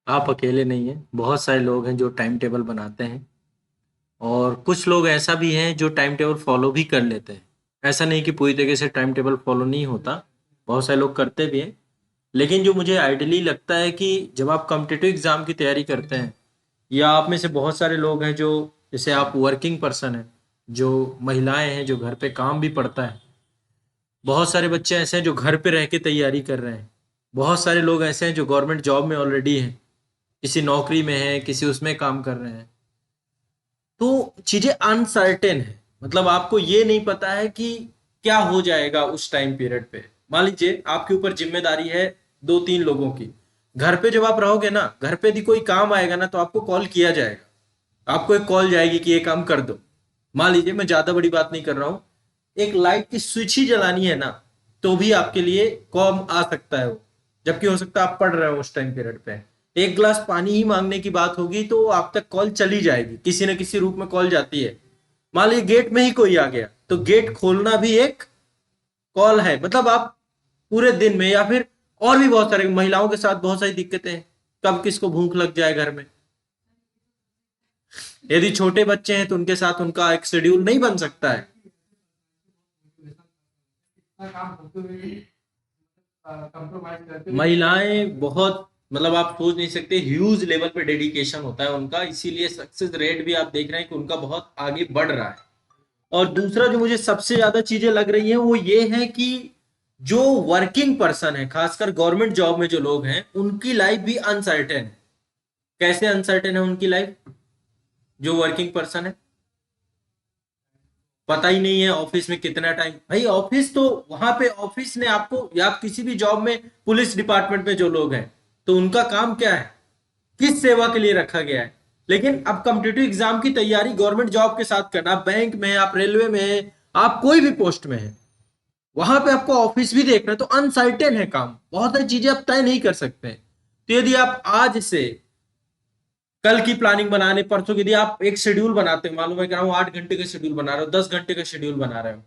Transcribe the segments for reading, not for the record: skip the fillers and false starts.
आप अकेले नहीं हैं, बहुत सारे लोग हैं जो टाइम टेबल बनाते हैं और कुछ लोग ऐसा भी हैं जो टाइम टेबल फॉलो भी कर लेते हैं। ऐसा नहीं कि पूरी तरीके से टाइम टेबल फॉलो नहीं होता, बहुत सारे लोग करते भी हैं। लेकिन जो मुझे आइडियली लगता है कि जब आप कॉम्पिटिटिव एग्ज़ाम की तैयारी करते हैं या आप में से बहुत सारे लोग हैं जो जैसे आप वर्किंग पर्सन हैं, जो महिलाएं हैं, जो घर पे काम भी पड़ता है। बहुत सारे बच्चे ऐसे हैं जो घर पे रह के तैयारी कर रहे हैं। बहुत सारे लोग ऐसे हैं जो गवर्नमेंट जॉब में ऑलरेडी हैं, किसी नौकरी में हैं, किसी उसमें काम कर रहे हैं। तो चीजें अनसर्टेन है, मतलब आपको ये नहीं पता है कि क्या हो जाएगा उस टाइम पीरियड पे। मान लीजिए आपके ऊपर जिम्मेदारी है दो तीन लोगों की। घर पे जब आप रहोगे ना, घर पे यदि कोई काम आएगा ना तो आपको कॉल किया जाएगा, आपको एक कॉल जाएगी कि ये काम कर दो। मान लीजिए, मैं ज्यादा बड़ी बात नहीं कर रहा हूं, एक लाइट की स्विच ही जलानी है ना, तो भी आपके लिए कॉल आ सकता है वो, जबकि हो सकता है आप पढ़ रहे हो उस टाइम पीरियड पे। एक गिलास पानी ही मांगने की बात होगी तो आप तक कॉल चली जाएगी, किसी न किसी रूप में कॉल जाती है। मान लीजिए गेट में ही कोई आ गया तो गेट खोलना भी एक कॉल है। मतलब आप पूरे दिन में, या फिर और भी बहुत सारे महिलाओं के साथ बहुत सारी दिक्कतें हैं, कब किसको भूख लग जाए घर में। यदि छोटे बच्चे हैं तो उनके साथ उनका एक शेड्यूल नहीं बन सकता है। महिलाएं बहुत, मतलब आप सोच नहीं सकते ह्यूज लेवल पे डेडिकेशन होता है उनका, इसीलिए सक्सेस रेट भी आप देख रहे हैं कि उनका बहुत आगे बढ़ रहा है। और दूसरा जो मुझे सबसे ज्यादा चीजें लग रही है वो ये है कि जो वर्किंग पर्सन है, खासकर गवर्नमेंट जॉब में जो लोग हैं, उनकी लाइफ भी अनसर्टेन है। कैसे अनसर्टेन है उनकी लाइफ? जो वर्किंग पर्सन है, पता ही नहीं है ऑफिस में कितना टाइम। भाई ऑफिस तो वहां पे ऑफिस ने आपको, या आप किसी भी जॉब में, पुलिस डिपार्टमेंट में जो लोग हैं, तो उनका काम क्या है, किस सेवा के लिए रखा गया है। लेकिन अब कॉम्पिटिटिव एग्जाम की तैयारी गवर्नमेंट जॉब के साथ करना, आप बैंक में, आप रेलवे में, आप कोई भी पोस्ट में है, वहां पे आपको ऑफिस भी देखना है, तो अनसर्टेन है काम, बहुत सारी चीजें आप तय नहीं कर सकते हैं। तो यदि आप आज से कल की प्लानिंग बनाने, परसों की यदि आप एक शेड्यूल बनाते हो, मालूम है कह रहा हूँ 8 घंटे का शेड्यूल बना रहे हो, 10 घंटे का शेड्यूल बना रहे हो,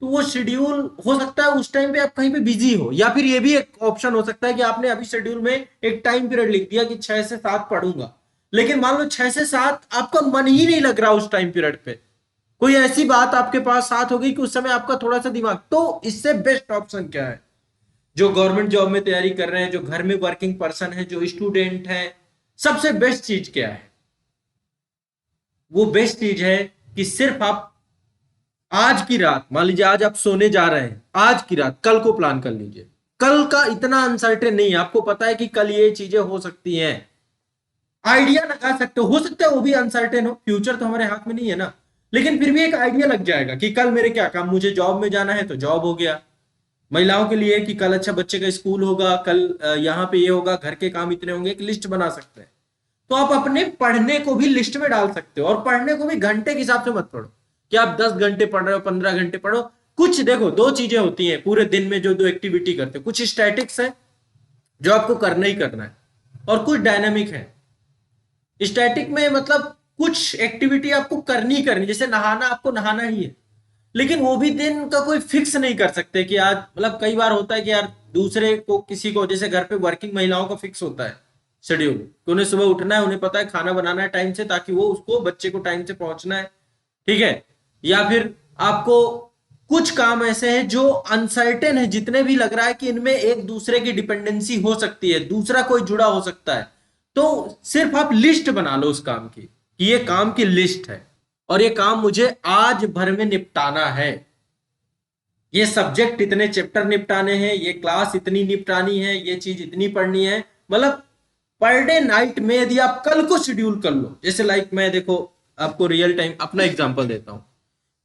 तो वो शेड्यूल हो सकता है उस टाइम पे आप कहीं पे बिजी हो, या फिर ये भी एक ऑप्शन हो सकता है कि आपने अभी शेड्यूल में एक टाइम पीरियड लिख दिया कि 6 से 7 पढ़ूंगा, लेकिन मान लो 6 से 7 आपका मन ही नहीं लग रहा उस टाइम पीरियड पे। कोई ऐसी बात आपके पास साथ हो गई कि उस समय आपका थोड़ा सा दिमाग, तो इससे बेस्ट ऑप्शन क्या है? जो गवर्नमेंट जॉब में तैयारी कर रहे हैं, जो घर में वर्किंग पर्सन है, जो स्टूडेंट है, सबसे बेस्ट चीज क्या है? वो बेस्ट चीज है कि सिर्फ आप आज की रात, मान लीजिए आज आप सोने जा रहे हैं, आज की रात कल को प्लान कर लीजिए। कल का इतना अनसर्टेन नहीं है, आपको पता है कि कल ये चीजें हो सकती हैं, आइडिया लगा सकते हो सकता है वो भी अनसर्टेन हो, फ्यूचर तो हमारे हाथ में नहीं है ना। लेकिन फिर भी एक आइडिया लग जाएगा कि कल मेरे क्या काम, मुझे जॉब में जाना है तो जॉब हो गया। महिलाओं के लिए कि कल अच्छा बच्चे का स्कूल होगा, कल यहाँ पे ये होगा, घर के काम इतने होंगे, एक लिस्ट बना सकते हैं। तो आप अपने पढ़ने को भी लिस्ट में डाल सकते हो, और पढ़ने को भी घंटे के हिसाब से मत पढ़ो कि आप 10 घंटे पढ़ रहे हो, 15 घंटे पढ़ो। कुछ देखो, दो चीजें होती हैं पूरे दिन में जो दो एक्टिविटी करते हो, कुछ स्टैटिक्स है जो आपको करना ही करना है, और कुछ डायनामिक है। स्टैटिक में मतलब कुछ एक्टिविटी आपको करनी करनी, जैसे नहाना, आपको नहाना ही है, लेकिन वो भी दिन का कोई फिक्स नहीं कर सकते कि आज, मतलब कई बार होता है कि यार दूसरे को, किसी को, जैसे घर पे वर्किंग महिलाओं का फिक्स होता है शेड्यूल कि उन्हें सुबह उठना है, उन्हें पता है खाना बनाना है टाइम से, ताकि वो उसको बच्चे को टाइम से पहुंचना है, ठीक है। या फिर आपको कुछ काम ऐसे हैं जो अनसर्टेन है, जितने भी लग रहा है कि इनमें एक दूसरे की डिपेंडेंसी हो सकती है, दूसरा कोई जुड़ा हो सकता है, तो सिर्फ आप लिस्ट बना लो उस काम की कि ये काम की लिस्ट है और ये काम मुझे आज भर में निपटाना है। ये सब्जेक्ट इतने चैप्टर निपटाने हैं, ये क्लास इतनी निपटानी है, ये चीज इतनी पढ़नी है। मतलब पर डे नाइट में यदि आप कल को शेड्यूल कर लो, जैसे लाइक मैं देखो आपको रियल टाइम अपना एग्जांपल देता हूं।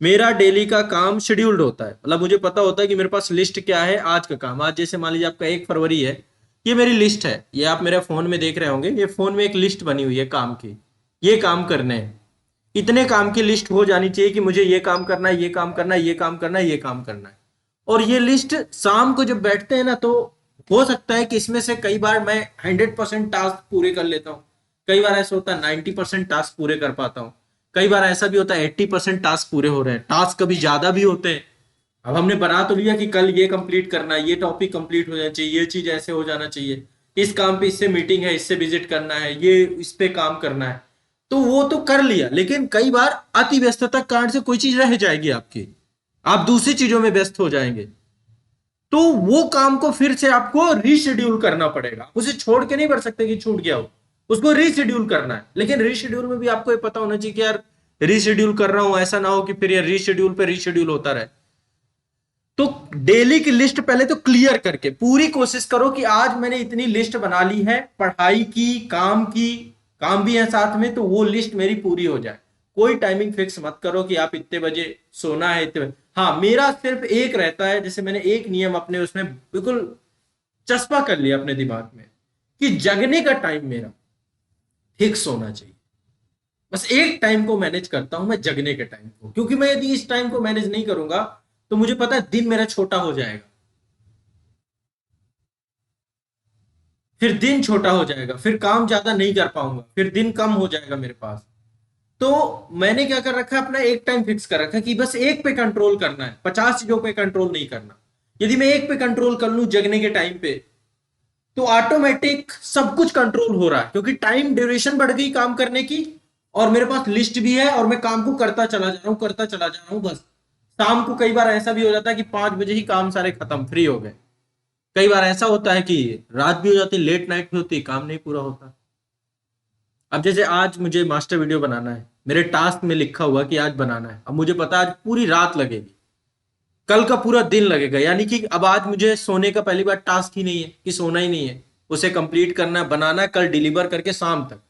मेरा डेली का काम शेड्यूल्ड होता है, मतलब मुझे पता होता है कि मेरे पास लिस्ट क्या है आज का काम। आज जैसे मान लीजिए आपका 1 फरवरी है, ये मेरी लिस्ट है, ये आप मेरे फोन में देख रहे होंगे, ये फोन में एक लिस्ट बनी हुई है काम की, ये काम करने हैं। इतने काम की लिस्ट हो जानी चाहिए कि मुझे ये काम करना है, ये काम करना है, ये काम करना है, ये काम करना है। और ये लिस्ट शाम को जब बैठते हैं ना, तो हो सकता है कि इसमें से कई बार मैं 100% टास्क पूरे कर लेता हूँ, कई बार ऐसा होता है 90% टास्क पूरे कर पाता हूँ, कई बार ऐसा भी होता है 80% टास्क पूरे हो रहे हैं, टास्क कभी ज्यादा भी होते हैं। अब हमने बना तो लिया कि कल ये कंप्लीट करना है, ये टॉपिक कंप्लीट हो जाना चाहिए, ये चीज ऐसे हो जाना चाहिए, इस काम पे इससे मीटिंग है, इससे विजिट करना है, ये इस पे काम करना है, तो वो तो कर लिया, लेकिन कई बार अति व्यस्तता के कारण से कोई चीज रह जाएगी आपकी, आप दूसरी चीजों में व्यस्त हो जाएंगे, तो वो काम को फिर से आपको रीशेड्यूल करना पड़ेगा। उसे छोड़ के नहीं बढ़ सकते कि छूट गया हो, उसको रीशेड्यूल करना है। लेकिन रीशेड्यूल में भी आपको ये पता होना चाहिए कि यार रीशेड्यूल कर रहा हूं, ऐसा ना हो कि फिर यार रीशेड्यूल पे रीशेड्यूल होता रहे। तो डेली की लिस्ट पहले तो क्लियर करके पूरी कोशिश करो कि आज मैंने इतनी लिस्ट बना ली है, पढ़ाई की, काम भी है साथ में, तो वो लिस्ट मेरी पूरी हो जाए। कोई टाइमिंग फिक्स मत करो कि आप इतने बजे सोना है, इतने बजे। हाँ, मेरा सिर्फ एक रहता है, जैसे मैंने एक नियम अपने उसमें बिल्कुल चस्पा कर लिया अपने दिमाग में, कि जगने का टाइम मेरा फिक्स होना चाहिए। बस एक टाइम को मैनेज करता हूं मैं, जगने के टाइम को, क्योंकि मैं यदि इस टाइम को मैनेज नहीं करूंगा तो मुझे पता है दिन मेरा छोटा हो जाएगा, फिर दिन छोटा हो जाएगा, फिर काम ज्यादा नहीं कर पाऊंगा, फिर दिन कम हो जाएगा मेरे पास। तो मैंने क्या कर रखा है, अपना एक टाइम फिक्स कर रखा है कि बस एक पे कंट्रोल करना है, 50 चीजों पे कंट्रोल नहीं करना। यदि मैं एक पे कंट्रोल कर लूं जगने के टाइम पे, तो ऑटोमेटिक सब कुछ कंट्रोल हो रहा है, क्योंकि टाइम ड्यूरेशन बढ़ गई काम करने की, और मेरे पास लिस्ट भी है, और मैं काम को करता चला जा रहा हूं, करता चला जा रहा हूं। बस शाम को कई बार ऐसा भी हो जाता है कि 5 बजे ही काम सारे खत्म, फ्री हो गए। कई बार ऐसा होता है कि रात भी हो जाती, लेट नाइट भी होती, काम नहीं पूरा होता। अब जैसे आज मुझे मास्टर वीडियो बनाना है, मेरे टास्क में लिखा हुआ कि आज बनाना है, अब मुझे पता है आज पूरी रात लगेगी, कल का पूरा दिन लगेगा, यानी कि अब आज मुझे सोने का पहली बार टास्क ही नहीं है कि सोना ही नहीं है, उसे कंप्लीट करना है, बनाना है, कल डिलीवर करके शाम तक।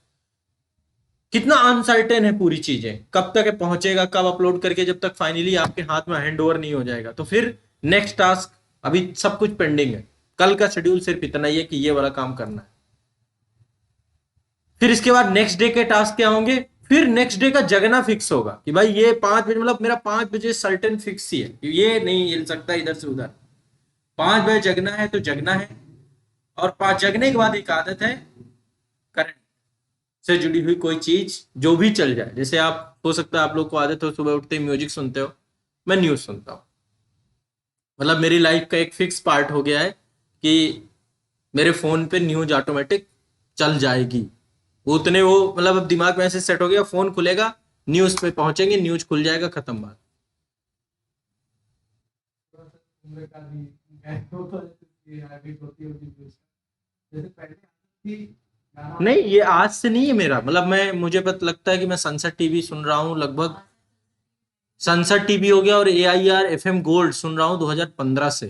कितना अनसर्टेन है पूरी चीजें, कब तक पहुंचेगा, कब अपलोड करके, जब तक फाइनली आपके हाथ में हैंड ओवर नहीं हो जाएगा, तो फिर नेक्स्ट टास्क, अभी सब कुछ पेंडिंग है। कल का शेड्यूल सिर्फ इतना ही है कि ये वाला काम करना है। फिर इसके बाद नेक्स्ट डे के टास्क क्या होंगे, फिर नेक्स्ट डे का जगना फिक्स होगा कि भाई ये 5 बजे, मतलब मेरा 5 बजे सर्टेन फिक्स ही है, ये नहीं हिल सकता इधर से उधर। 5 बजे जगना है तो जगना है। और 5 जगने के बाद एक आदत है, करंट से जुड़ी हुई कोई चीज जो भी चल जाए, जैसे आप, हो सकता है आप लोग को आदत हो सुबह उठते ही म्यूजिक सुनते हो, मैं न्यूज सुनता हूँ। मतलब मेरी लाइफ का एक फिक्स पार्ट हो गया है कि मेरे फोन पे न्यूज ऑटोमेटिक चल जाएगी। उतने वो, मतलब अब दिमाग में ऐसे सेट हो गया, फोन खुलेगा, न्यूज पे पहुंचेंगे, न्यूज खुल जाएगा, खत्म बात। उम्र का भी है, वो तो ये हैबिट होती होगी जैसे पहले थी गाना नहीं, वाना। ये आज से नहीं है मेरा, मतलब मैं, मुझे पता लगता है कि मैं सनसेट टीवी सुन रहा हूँ लगभग, सनसेट टीवी हो गया, और AIR FM गोल्ड सुन रहा हूँ 2015 से।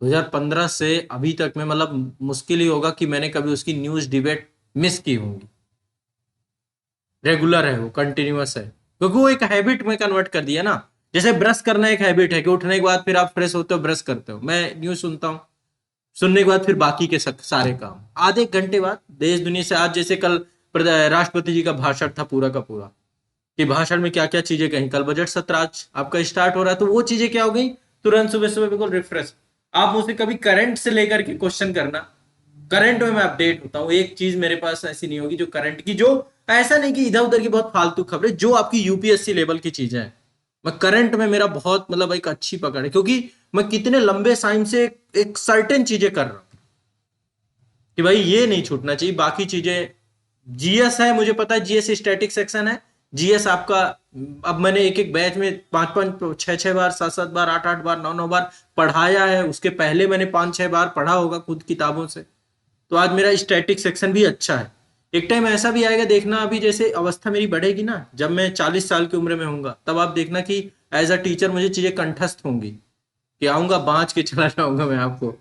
2015 से अभी तक में, मतलब मुश्किल ही होगा कि मैंने कभी उसकी न्यूज डिबेट मिस की होंगी। रेगुलर है, वो कंटिन्यूअस है, क्योंकि वो एक हैबिट में कन्वर्ट कर दिया ना। जैसे ब्रश करना एक हैबिट है कि उठने के बाद फिर आप फ्रेश होते हो, ब्रश करते हो, मैं न्यूज सुनता हूँ, सुनने के बाद फिर बाकी के सारे काम आधे एक घंटे बाद, देश दुनिया से। आज जैसे कल राष्ट्रपति जी का भाषण था पूरा का पूरा, कि भाषण में क्या क्या चीजें कहीं, कल बजट सत्र आज आपका स्टार्ट हो रहा है, तो वो चीजें क्या हो गई, तुरंत सुबह सुबह बिल्कुल रिफ्रेश। आप मुझसे कभी करंट से लेकर के क्वेश्चन करना, करंट में मैं अपडेट होता हूँ। एक चीज मेरे पास ऐसी नहीं होगी जो करंट की, जो ऐसा नहीं कि इधर उधर की बहुत फालतू खबरें, जो आपकी यूपीएससी लेवल की चीजें हैं, मैं करंट में, मेरा बहुत, मतलब एक अच्छी पकड़ है, क्योंकि मैं कितने लंबे टाइम से एक सर्टेन चीजें कर रहा हूं कि भाई ये नहीं छूटना चाहिए। बाकी चीजें, जीएस है, मुझे पता है जीएस स्टैटिक सेक्शन है, जीएस आपका, अब मैंने एक एक बैच में 5-5 6-6 बार, 7-7 बार, 8-8 बार, 9-9 बार पढ़ाया है। उसके पहले मैंने 5-6 बार पढ़ा होगा खुद किताबों से। तो आज मेरा स्टैटिक सेक्शन भी अच्छा है। एक टाइम ऐसा भी आएगा, देखना, अभी जैसे अवस्था मेरी बढ़ेगी ना, जब मैं 40 साल की उम्र में होऊंगा, तब आप देखना कि एज अ टीचर मुझे चीजें कंठस्थ होंगी, कि आऊंगा बांच के चला जाऊंगा मैं आपको।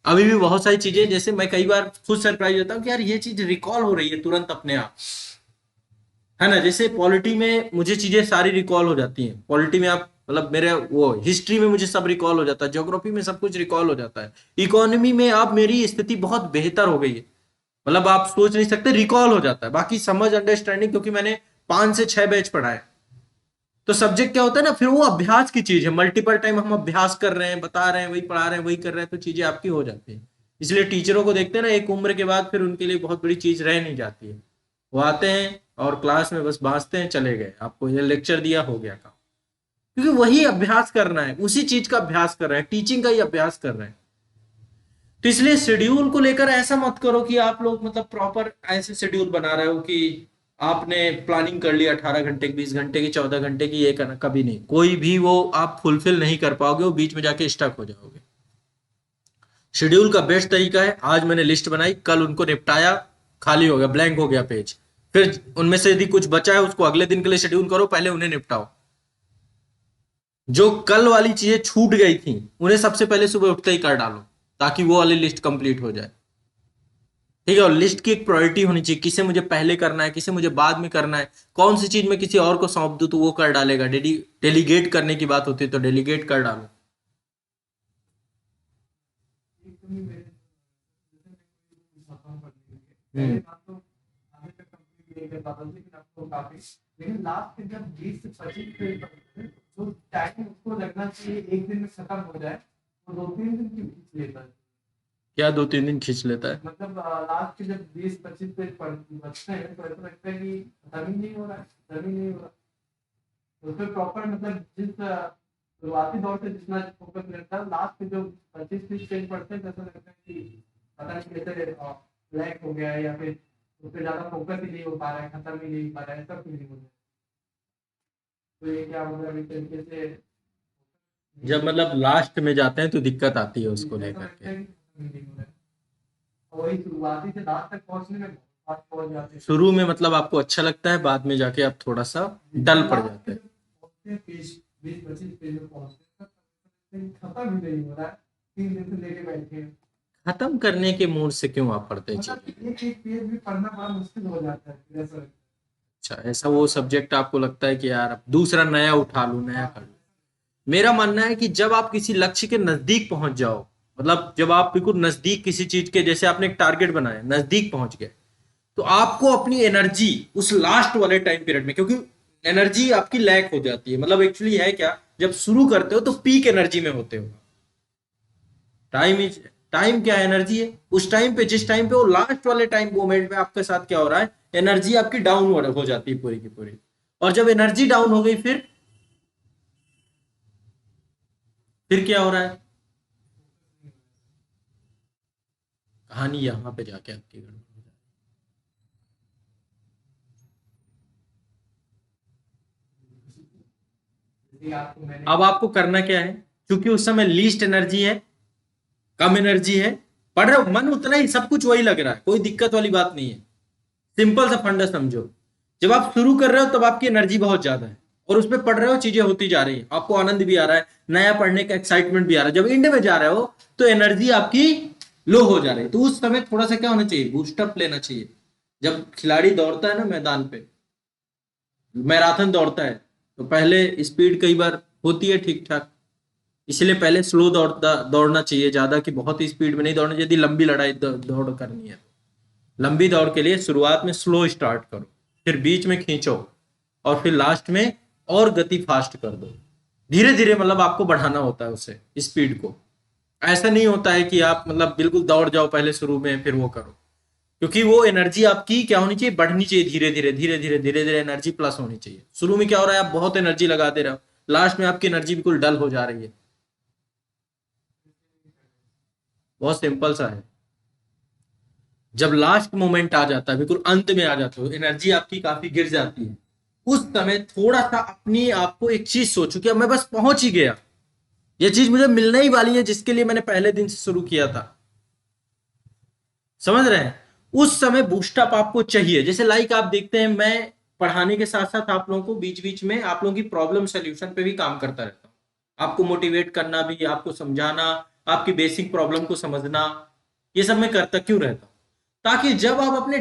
अभी भी बहुत सारी चीजें, जैसे मैं कई बार खुद सरप्राइज होता हूँ कि यार ये चीज रिकॉल हो रही है तुरंत अपने आप, है ना। जैसे पॉलिटी में मुझे चीजें सारी रिकॉल हो जाती हैं, पॉलिटी में आप, मतलब मेरे वो हिस्ट्री में मुझे सब रिकॉल हो जाता है, ज्योग्राफी में सब कुछ रिकॉल हो जाता है, इकोनॉमी में अब मेरी स्थिति बहुत बेहतर हो गई है, मतलब आप सोच नहीं सकते, रिकॉल हो जाता है। बाकी समझ, अंडरस्टैंडिंग, क्योंकि मैंने 5 से 6 बैच पढ़ा है, तो सब्जेक्ट क्या होता है ना, फिर वो अभ्यास की चीज है, मल्टीपल टाइम हम अभ्यास कर रहे हैं, बता रहे हैं, वही पढ़ा रहे हैं, वही कर रहे हैं, तो चीजें आपकी हो जाती है। इसलिए टीचरों को देखते हैं ना, एक उम्र के बाद फिर उनके लिए बहुत बड़ी चीज रह नहीं जाती है। वो आते हैं और क्लास में बस भांजते हैं, चले गए, आपको ये लेक्चर दिया, हो गया काम। क्योंकि वही अभ्यास करना है, उसी चीज का अभ्यास कर रहे हैं, टीचिंग का ही अभ्यास कर रहे हैं। तो इसलिए शेड्यूल को लेकर ऐसा मत करो कि आप लोग मतलब प्रॉपर ऐसे शेड्यूल बना रहे हो कि आपने प्लानिंग कर लिया 18 घंटे की, 20 घंटे की, 14 घंटे की, ये करना, कभी नहीं, कोई भी वो आप फुलफिल नहीं कर पाओगे, वो बीच में जाके स्टक हो जाओगे। शेड्यूल का बेस्ट तरीका है, आज मैंने लिस्ट बनाई, कल उनको निपटाया, खाली हो गया, ब्लैंक हो गया पेज, फिर उनमें से यदि कुछ बचा है उसको अगले दिन के लिए शेड्यूल करो, पहले उन्हें निपटाओ। जो कल वाली चीजें छूट गई थी उन्हें सबसे पहले सुबह उठते ही कर डालो, ताकि वो वाली लिस्ट कंप्लीट हो जाए। ठीक है, और लिस्ट की एक प्रायोरिटी होनी चाहिए, किसे मुझे पहले करना है, किसे मुझे बाद में करना है, कौन सी चीज मैं किसी और को सौंप दूं तो वो कर डालेगा। डेलीगेट करने की बात होती है तो डेलीगेट कर डालो। एकदम ही मेरे जैसे मैं कोई खत्म कर दी पहले हम्म। बात तो आगे तक कंप्लीट नहीं कर पाता था, लेकिन अब तो काफी, लेकिन लास्ट के जब 20 से 25 पेज पढ़ते थे, जो टाइम उसको लगना चाहिए एक दिन में खत्म हो जाए, वो 2-3 दिन क्यों खींच लेता है। क्या 2-3 दिन खींच लेता है? मतलब लास्ट के जब 20-25 पेज पढ़ बचते हैं तो ऐसा लगता है कि खत्म ही नहीं हो रहा है, खत्म ही नहीं हो रहा। तो फिर प्रॉपर मतलब जिस शुरुआती दौर से जितना फोकस रहता है, लास्ट के जो 25-30 पेज पढ़ते हैं तो ऐसा लगता है कि पता नहीं कैसे ब्लैक हो गया है, या फिर उस पर ज्यादा फोकस ही नहीं हो पा रहा है, खत्म ही नहीं हो पा रहा है, ऐसा फीलिंग हो जाए। तो ये क्या मतलब एक तरीके से जब नहीं, मतलब लास्ट में जाते हैं तो दिक्कत आती है उसको ऐसा लेकर लगता के। है कि खत्म ही नहीं हो रहा है। और वही शुरुआती से लास्ट तक पहुंचने में बहुत फास्ट पहुंच जाते हैं। शुरू में मतलब आपको अच्छा लगता है, बाद में जाके आप थोड़ा सा डल लेकिन पड़ लास्ट जाते पे हैं। जब पहुंचते हैं पेज 20-25 पेज में पहुंचते हैं तब खत्म ही नहीं हो रहा है, 3 दिन से लेके बैठे हैं। खत्म करने के मूड से क्यों आप पढ़ते हैं मतलब चीजें? एक एक पेज भी पढ़ना बड़ा मुश्किल हो जाता है, फिर ऐसा लगता अच्छा, ऐसा वो सब्जेक्ट आपको लगता है कि यार अब दूसरा नया उठा लूं, है। नया हाँ, कर लूं। मेरा मानना है कि जब आप किसी लक्ष्य के नजदीक पहुंच जाओ, मतलब जब आप बिल्कुल नजदीक किसी चीज के, जैसे आपने एक टारगेट बनाया, नजदीक पहुंच गए, तो आपको अपनी एनर्जी उस लास्ट वाले टाइम पीरियड में, क्योंकि एनर्जी आपकी लैक हो जाती है, मतलब एक्चुअली है क्या, जब शुरू करते हो तो पीक एनर्जी में होते हो। टाइम इज टाइम क्या एनर्जी है, उस टाइम पे, जिस टाइम पे वो लास्ट वाले टाइम मोमेंट में आपके साथ क्या हो रहा है, एनर्जी आपकी डाउन हो जाती है पूरी की पूरी। और जब एनर्जी डाउन हो गई, फिर क्या हो रहा है, कहानी यहां पे जाके आपकी गड़बड़ हो जाती जैसे आपको है। मैंने अब आपको करना क्या है, क्योंकि उस समय लीस्ट एनर्जी है, कम एनर्जी है, पढ़ रहे हो, मन उतना ही, सब कुछ वही लग रहा है, कोई दिक्कत वाली बात नहीं है। सिंपल सा फंडा समझो, जब आप शुरू कर रहे हो तब आपकी एनर्जी बहुत ज्यादा है, और उसमें पढ़ रहे हो, चीजें होती जा रही है, आपको आनंद भी आ रहा है, नया पढ़ने का एक्साइटमेंट भी आ रहा है। जब इंड में जा रहे हो तो एनर्जी आपकी लो हो जा रही है, तो उस समय थोड़ा सा क्या होना चाहिए, बूस्टअप लेना चाहिए। जब खिलाड़ी दौड़ता है ना मैदान पे, मैराथन दौड़ता है, तो पहले स्पीड कई बार होती है ठीक ठाक, इसलिए पहले स्लो दौड़ना चाहिए ज्यादा, कि बहुत ही स्पीड में नहीं दौड़ना, यदि लंबी लड़ाई दौड़ करनी है। लंबी दौड़ के लिए शुरुआत में स्लो स्टार्ट करो, फिर बीच में खींचो, और फिर लास्ट में और गति फास्ट कर दो। धीरे धीरे मतलब आपको बढ़ाना होता है उसे, स्पीड को। ऐसा नहीं होता है कि आप मतलब बिल्कुल दौड़ जाओ पहले शुरू में फिर वो करो, क्योंकि वो एनर्जी आपकी क्या होनी चाहिए, बढ़नी चाहिए, धीरे धीरे धीरे धीरे धीरे धीरे एनर्जी प्लस होनी चाहिए। शुरू में क्या हो रहा है, आप बहुत एनर्जी लगा दे रहे हो, लास्ट में आपकी एनर्जी बिल्कुल डल हो जा रही है। बहुत सिंपल सा है। जब लास्ट मोमेंट आ जाता है, बिल्कुल अंत में आ जाते हो, एनर्जी आपकी काफी गिर जाती है, उस समय थोड़ा सा अपनी आपको एक चीज सोचो कि अब मैं बस पहुंच ही गया, ये चीज मुझे मिलने ही वाली है जिसके लिए मैंने पहले दिन से शुरू किया था। समझ रहे हैं? उस समय बूस्टअप आपको चाहिए। जैसे लाइक आप देखते हैं, मैं पढ़ाने के साथ साथ आप लोगों को बीच बीच में आप लोगों की प्रॉब्लम सोल्यूशन पे भी काम करता रहता हूँ, आपको मोटिवेट करना भी, आपको समझाना, आपकी बेसिक प्रॉब्लम को समझना, ये सब मैं करता क्यों रहता हूँ, ताकि जब आप अपने,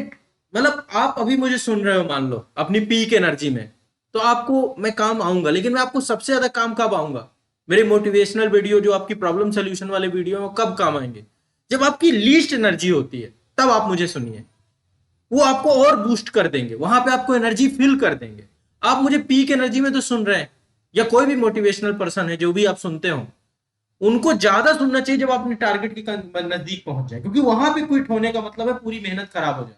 मतलब आप अभी मुझे सुन रहे हो मान लो अपनी पीक एनर्जी में, तो आपको मैं काम आऊंगा, लेकिन मैं आपको सबसे ज्यादा काम कब आऊंगा, मेरे मोटिवेशनल वीडियो जो आपकी प्रॉब्लम सोल्यूशन वाले वीडियो में कब काम आएंगे, जब आपकी लीस्ट एनर्जी होती है, तब आप मुझे सुनिए। वो आपको और बूस्ट कर देंगे, वहां पे आपको एनर्जी फिल कर देंगे। आप मुझे पीक एनर्जी में तो सुन रहे हैं, या कोई भी मोटिवेशनल पर्सन है जो भी आप सुनते हो, उनको ज्यादा सुनना चाहिए जब आप अपने टारगेट के नजदीक पहुंच जाए, क्योंकि वहां पे क्विट होने का मतलब है पूरी मेहनत खराब हो जाए।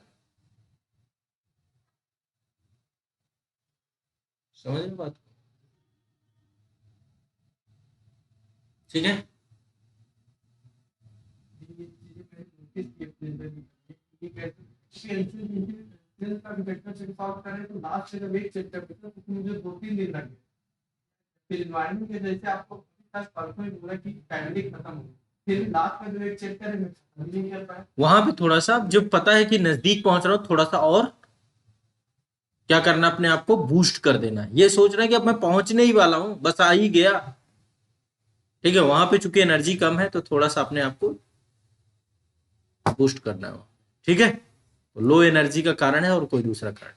समझ रहे बात? ठीक है। ये चीजें जिंदगी में कि कैसे इंश्योरेंस का वेक्टर चेक सॉल्व करें तो लास्ट जब एक चेक कर तो उसमें मुझे 2-3 दिन लगे। फिर इन्वायरमेंट के जैसे आपको परसों ही बोला कि पैंडेमिक खत्म हो, फिर लास्ट में जो एक चेक करें मैं समझ नहीं कर पाया। वहां पे थोड़ा सा जब पता है कि नजदीक पहुंच रहा हूं, थोड़ा सा और क्या करना, अपने आप को बूस्ट कर देना। ये सोचना कि अब मैं पहुंचने ही वाला हूं, बस आ ही गया। ठीक है, वहां पे चूंकि एनर्जी कम है तो थोड़ा सा अपने आप को बूस्ट करना है। ठीक है, तो लो एनर्जी का कारण है और कोई दूसरा कारण।